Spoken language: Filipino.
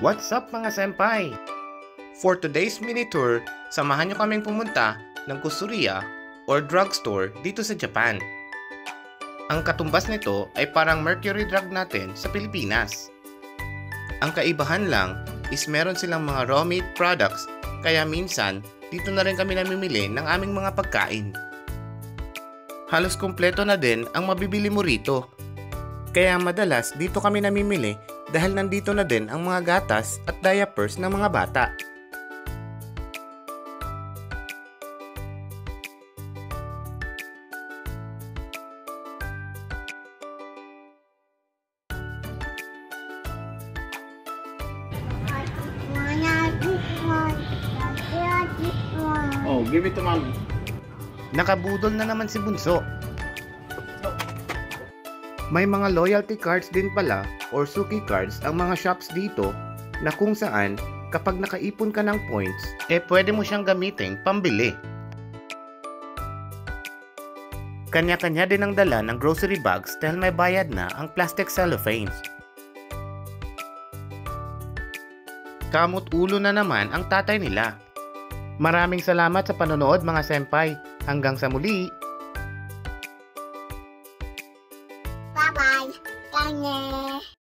What's up mga senpai? For today's mini tour, samahan nyo kaming pumunta ng kusuriya or drugstore dito sa Japan. Ang katumbas nito ay parang Mercury Drug natin sa Pilipinas. Ang kaibahan lang is meron silang mga raw meat products, kaya minsan dito na rin kami namimili ng aming mga pagkain. Halos kumpleto na din ang mabibili mo rito. Kaya madalas dito kami namimili dahil nandito na din ang mga gatas at diapers ng mga bata. Oh, give it to mommy. Nakabudol na naman si Bunso. May mga loyalty cards din pala or suki cards ang mga shops dito na kung saan kapag nakaipon ka ng points, pwede mo siyang gamiting pambili. Kanya-kanya din ang dala ng grocery bags dahil may bayad na ang plastic cellophanes. Kamot ulo na naman ang tatay nila. Maraming salamat sa panonood mga senpai. Hanggang sa muli!